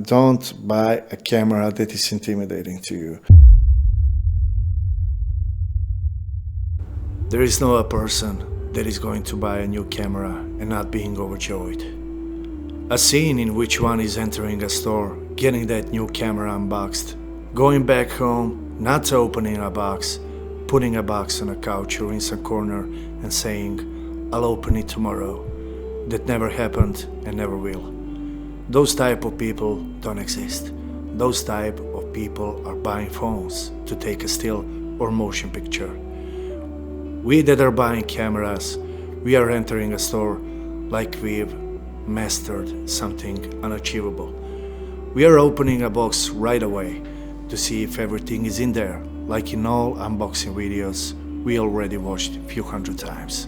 don't buy a camera that is intimidating to you. There is no a person that is going to buy a new camera and not being overjoyed. A scene in which one is entering a store, getting that new camera unboxed, going back home, not opening a box, putting a box on a couch or in some corner and saying, I'll open it tomorrow. That never happened and never will. Those type of people don't exist. Those type of people are buying phones to take a still or motion picture. We that are buying cameras, we are entering a store like we've mastered something unachievable. We are opening a box right away to see if everything is in there, like in all unboxing videos we already watched a few hundred times.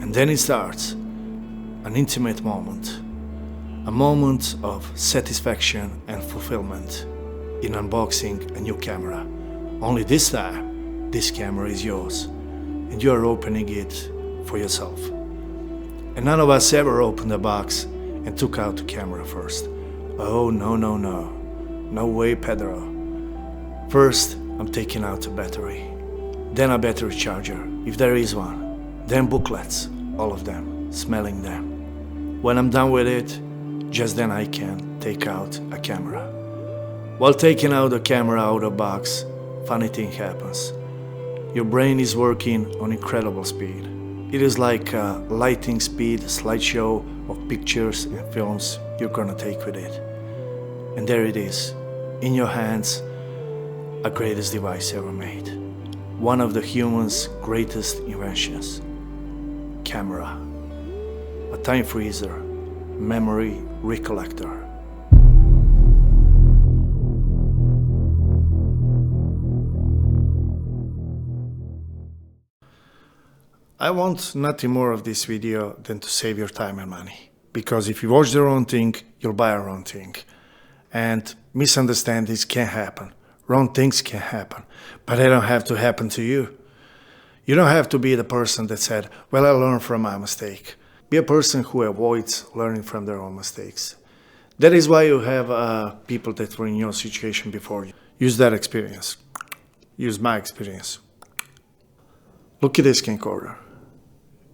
And then it starts, an intimate moment, a moment of satisfaction and fulfillment in unboxing a new camera. Only this time, this camera is yours, and you are opening it for yourself. And none of us ever opened the box and took out the camera first. Oh, no, no, no. No way, Pedro. First, I'm taking out the battery. Then a battery charger, if there is one. Then booklets, all of them, smelling them. When I'm done with it, just then I can take out a camera. While taking out the camera out of the box, funny thing happens. Your brain is working on incredible speed. It is like a lightning speed slideshow of pictures and films you're gonna take with it. And there it is, in your hands, a greatest device ever made. One of the human's greatest inventions. Camera. A time freezer, memory recollector. I want nothing more of this video than to save your time and money. Because if you watch the wrong thing, you'll buy a wrong thing. And misunderstandings can happen. Wrong things can happen. But they don't have to happen to you. You don't have to be the person that said, well, I learned from my mistake. Be a person who avoids learning from their own mistakes. That is why you have people that were in your situation before you. Use that experience. Use my experience. Look at this camcorder.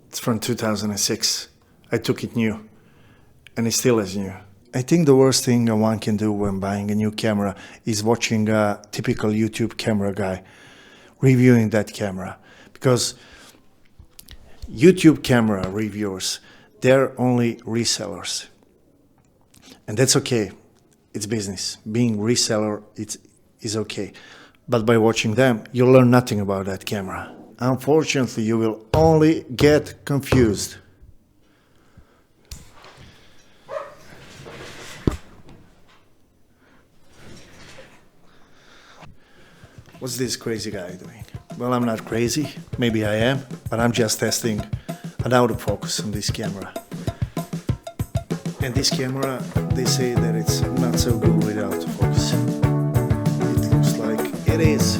It's from 2006. I took it new, and it still is new. I think the worst thing one can do when buying a new camera is watching a typical YouTube camera guy reviewing that camera. Because YouTube camera reviewers, they're only resellers. And that's okay. It's business. Being reseller is okay. But by watching them, you'll learn nothing about that camera. Unfortunately, you will only get confused. What's this crazy guy doing? Well, I'm not crazy. Maybe I am, but I'm just testing an autofocus on this camera. And this camera, they say that it's not so good with autofocus. It looks like it is.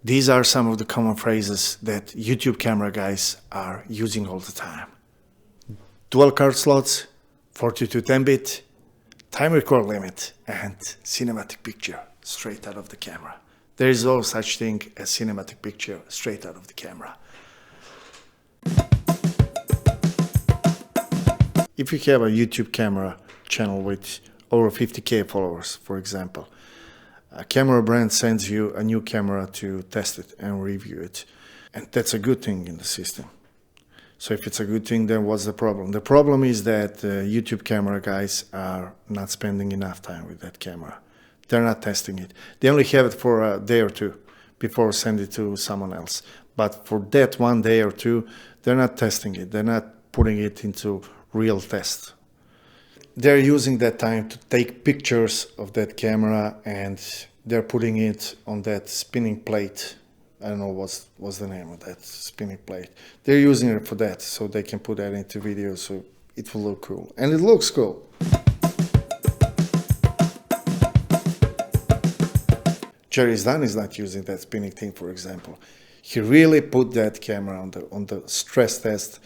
These are some of the common phrases that YouTube camera guys are using all the time. Dual card slots, 42 10-bit, time record limit, and cinematic picture straight out of the camera. There is no such thing as cinematic picture straight out of the camera. If you have a YouTube camera channel with over 50,000 followers, for example, a camera brand sends you a new camera to test it and review it. And that's a good thing in the system. So if it's a good thing, then what's the problem? The problem is that YouTube camera guys are not spending enough time with that camera. They're not testing it. They only have it for a day or two before sending it to someone else. But for that 1 day or two, they're not testing it. They're not putting it into real test. They're using that time to take pictures of that camera and they're putting it on that spinning plate. I don't know what's the name of that spinning plate. They're using it for that, so they can put that into video so it will look cool. And it looks cool. Gerald is not using that spinning thing, for example. He really put that camera on the stress test.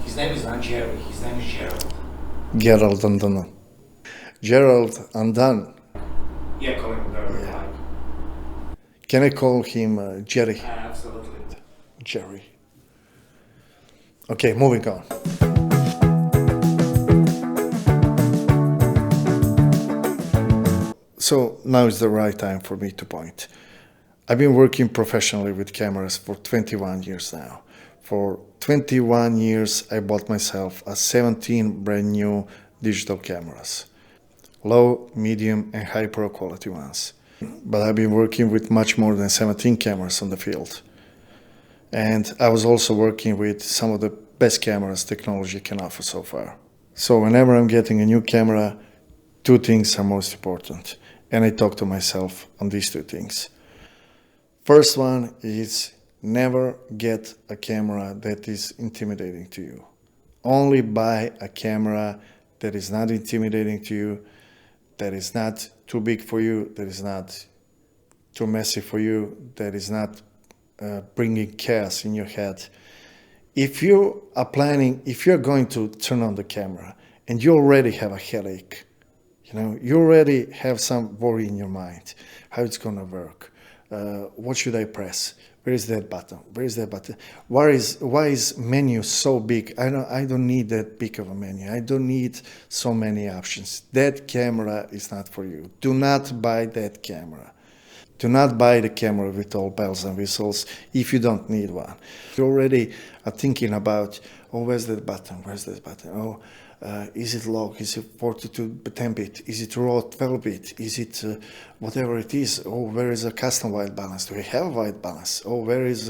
His name is not Jerry, his name is Gerald. Gerald Undone. Gerald Undone. Yeah, call him whatever you like. Can I call him Jerry? Absolutely. Jerry. Okay, moving on. So now is the right time for me to point. I've been working professionally with cameras for 21 years now. For 21 years, I bought myself a 17 brand new digital cameras. Low, medium, and high pro quality ones. But I've been working with much more than 17 cameras on the field. And I was also working with some of the best cameras technology can offer so far. So whenever I'm getting a new camera, two things are most important. And I talk to myself on these two things. First one is never get a camera that is intimidating to you. Only buy a camera that is not intimidating to you, that is not too big for you, that is not too messy for you, that is not bringing chaos in your head. If you are planning, if you're going to turn on the camera and you already have a headache, you already have some worry in your mind, how it's going to work. What should I press? Where is that button? Where is that button? Why is menu so big? I don't need that big of a menu. I don't need so many options. That camera is not for you. Do not buy that camera. Do not buy the camera with all bells and whistles if you don't need one. You already are thinking about, oh, where's that button? Where's that button? Oh, is it log? Is it 42-10-bit? Is it raw 12-bit? Is it whatever it is? Oh, where is a custom white balance? Do we have a white balance? Oh, where is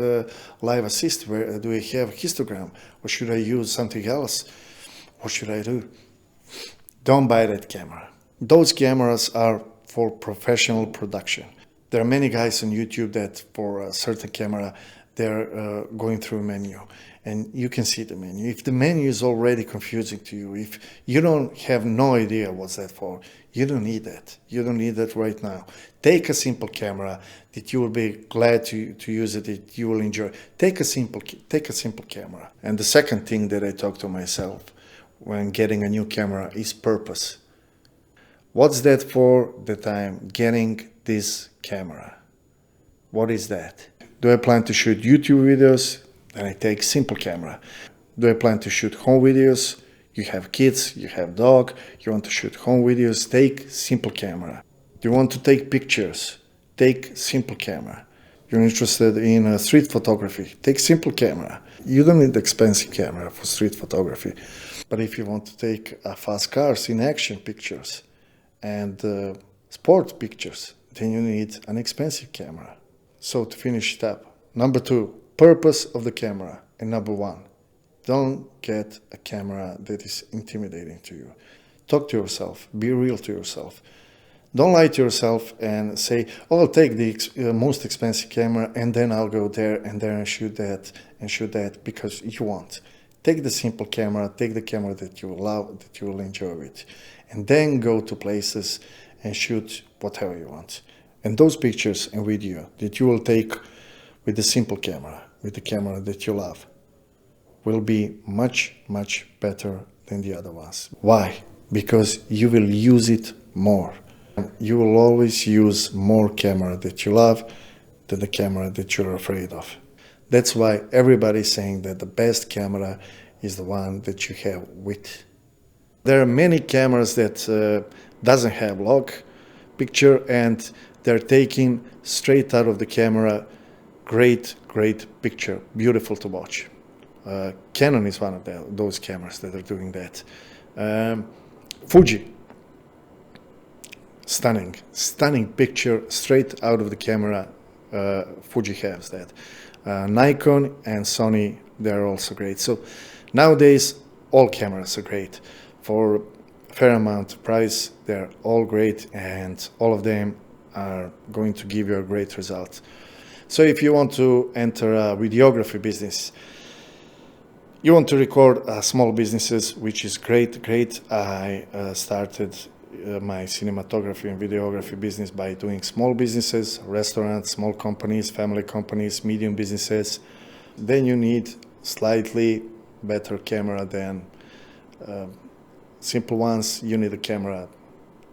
live assist? Where do we have histogram? Or should I use something else? What should I do? Don't buy that camera. Those cameras are for professional production. There are many guys on YouTube that for a certain camera, they're going through a menu and you can see the menu. If the menu is already confusing to you, if you don't have no idea what's that for, you don't need that. You don't need that right now. Take a simple camera that you will be glad to use it, that you will enjoy. Take a simple camera. And the second thing that I talk to myself when getting a new camera is purpose. What's that for that I'm getting this camera? What is that? Do I plan to shoot YouTube videos? Then I take simple camera. Do I plan to shoot home videos? You have kids, you have dog, you want to shoot home videos, take simple camera. Do you want to take pictures? Take simple camera. You're interested in street photography? Take simple camera. You don't need expensive camera for street photography. But if you want to take fast cars in action pictures and sport pictures, then you need an expensive camera. So to finish it up, number 2, purpose of the camera. And number 1, don't get a camera that is intimidating to you. Talk to yourself, be real to yourself. Don't lie to yourself and say, oh, I'll take the most expensive camera and then I'll go there and shoot that because you want. Take the simple camera, take the camera that you will love, that you will enjoy with, and then go to places and shoot whatever you want. And those pictures and video that you will take with the simple camera, with the camera that you love, will be much, much better than the other ones. Why? Because you will use it more. You will always use more camera that you love than the camera that you're afraid of. That's why everybody's saying that the best camera is the one that you have with. There are many cameras that doesn't have log picture and they're taking straight out of the camera great picture, beautiful to watch. Canon is one of those cameras that are doing that. Fuji, stunning picture straight out of the camera. Fuji has that. Nikon and Sony, they're also great. So nowadays all cameras are great. For a fair amount of price, they're all great and all of them are going to give you a great result. So if you want to enter a videography business, you want to record small businesses, which is great. I started my cinematography and videography business by doing small businesses, restaurants, small companies, family companies, medium businesses. Then you need slightly better camera than simple ones. You need a camera.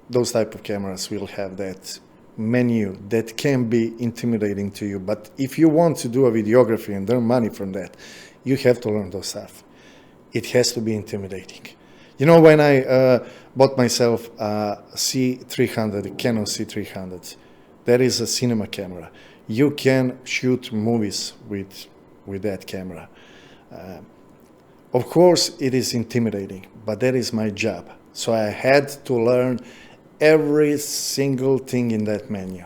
Those type of cameras will have that menu that can be intimidating to you. But if you want to do a videography and earn money from that, you have to learn those stuff. It has to be intimidating. You know, when I bought myself a C300, a Canon C300, that is a cinema camera. You can shoot movies with that camera. Of course, it is intimidating, but that is my job. So I had to learn every single thing in that menu.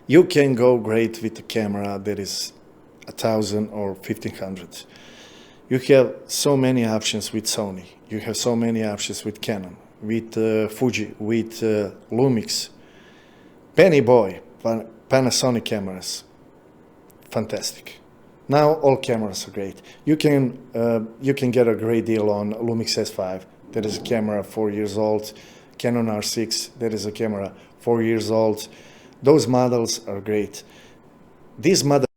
You can go great with a camera that is 1,000 or 1,500. You have so many options with Sony. You have so many options with Canon, with Fuji, with Lumix. Penny Boy, Panasonic cameras, fantastic. Now all cameras are great. You can get a great deal on Lumix S5. That is a camera 4 years old. Canon R6. That is a camera 4 years old. Those models are great. These models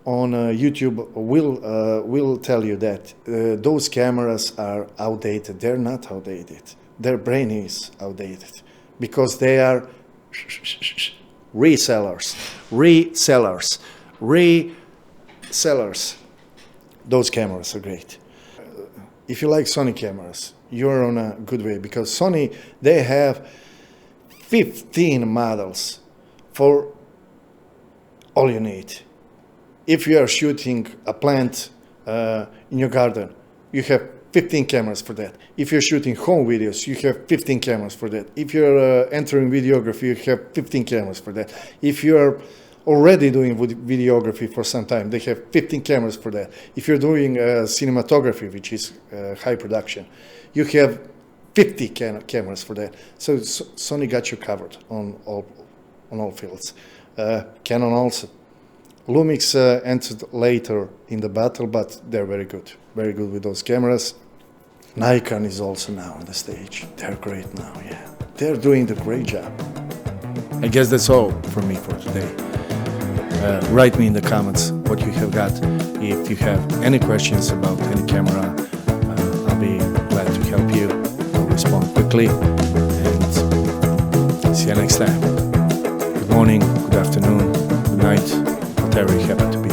on YouTube will tell you that those cameras are outdated. They're not outdated. Their brain is outdated because they are resellers. Those cameras are great. If you like Sony cameras, you're on a good way because Sony, they have 15 models for all you need. If you are shooting a plant in your garden, you have 15 cameras for that. If you're shooting home videos, you have 15 cameras for that. If you're entering videography, you have 15 cameras for that. If you're already doing videography for some time, they have 15 cameras for that. If you're doing cinematography, which is high production, you have 50 cameras for that. So Sony got you covered on all fields. Canon also. Lumix entered later in the battle, but they're very good with those cameras. Nikon is also now on the stage. They're great now, yeah. They're doing a great job. I guess that's all from me for today. Write me in the comments what you have got. If you have any questions about any camera, I'll be glad to help you. I'll respond quickly, and see you next time. Good morning, good afternoon, good night, whatever you happen to be